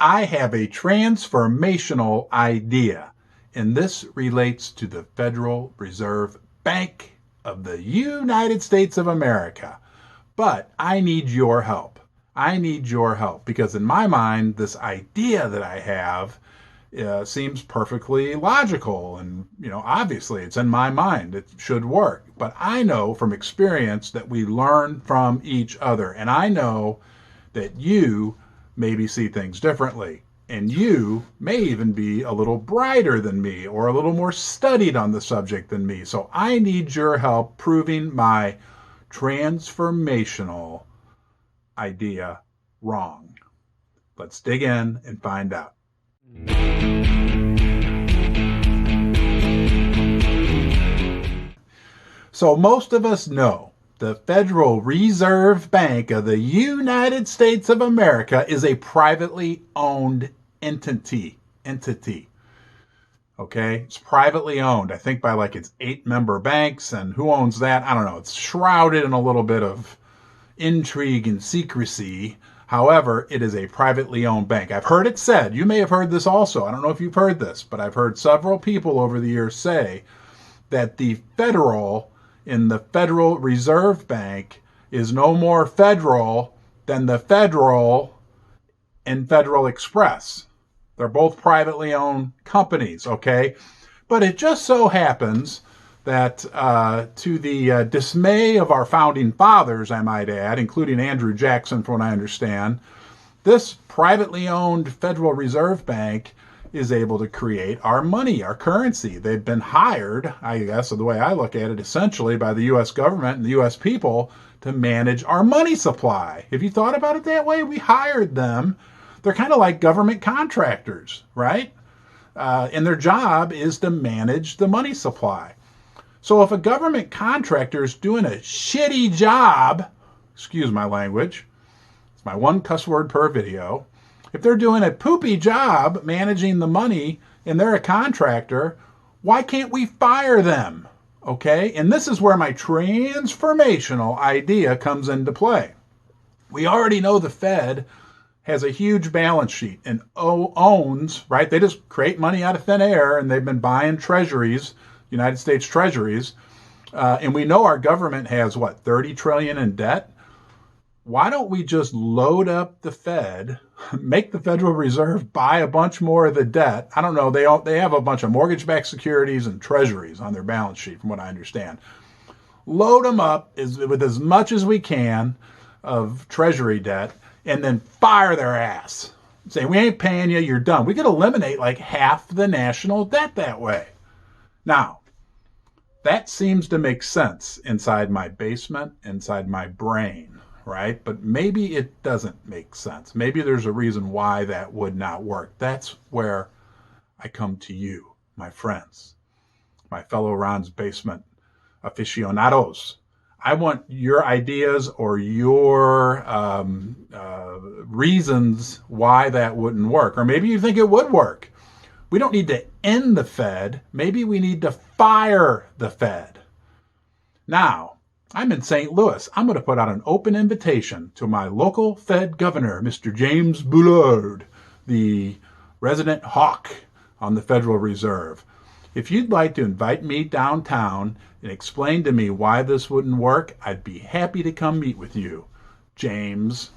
I have a transformational idea, and this relates to the Federal Reserve Bank of the United States of America. But I need your help. I need your help because in my mind, this idea that I have seems perfectly logical. And, obviously it's in my mind. It should work. But I know from experience that we learn from each other. And I know that you maybe see things differently. And you may even be a little brighter than me or a little more studied on the subject than me. So I need your help proving my transformational idea wrong. Let's dig in and find out. So most of us know the Federal Reserve Bank of the United States of America is a privately owned entity. Okay, it's privately owned. I think by its 8-member banks, and who owns that? I don't know. It's shrouded in a little bit of intrigue and secrecy. However, it is a privately owned bank. I've heard it said, you may have heard this also. I don't know if you've heard this, but I've heard several people over the years say that the federal in the Federal Reserve Bank is no more federal than the Federal and Federal Express. They're both privately owned companies, okay? But it just so happens that to the dismay of our founding fathers, I might add, including Andrew Jackson, from what I understand, this privately owned Federal Reserve Bank is able to create our money, our currency. They've been hired, I guess, the way I look at it, essentially by the U.S. government and the U.S. people to manage our money supply. Have you thought about it that way? We hired them. They're kind of like government contractors, right? And their job is to manage the money supply. So if a government contractor is doing a shitty job, excuse my language, it's my one cuss word per video, if they're doing a poopy job managing the money and they're a contractor, why can't we fire them? Okay, and this is where my transformational idea comes into play. We already know the Fed has a huge balance sheet and owns, right? They just create money out of thin air, and they've been buying treasuries, United States treasuries. And we know our government has, $30 trillion in debt? Why don't we just load up the Fed, make the Federal Reserve buy a bunch more of the debt? I don't know. They have a bunch of mortgage-backed securities and treasuries on their balance sheet, from what I understand. Load them up with as much as we can of treasury debt, and then fire their ass. Say, we ain't paying you, you're done. We could eliminate half the national debt that way. Now, that seems to make sense inside my basement, inside my brain, right? But maybe it doesn't make sense. Maybe there's a reason why that would not work. That's where I come to you, my friends, my fellow Ron's Basement aficionados. I want your ideas or your reasons why that wouldn't work. Or maybe you think it would work. We don't need to end the Fed. Maybe we need to fire the Fed. Now, I'm in St. Louis. I'm going to put out an open invitation to my local Fed governor, Mr. James Bullard, the resident hawk on the Federal Reserve. If you'd like to invite me downtown and explain to me why this wouldn't work, I'd be happy to come meet with you, James.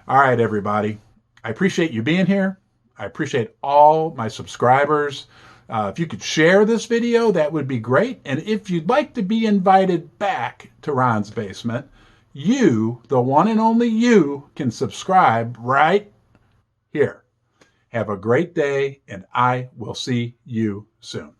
All right, everybody. I appreciate you being here. I appreciate all my subscribers. If you could share this video, that would be great. And if you'd like to be invited back to Ron's Basement, you, the one and only you, can subscribe right here. Have a great day, and I will see you soon.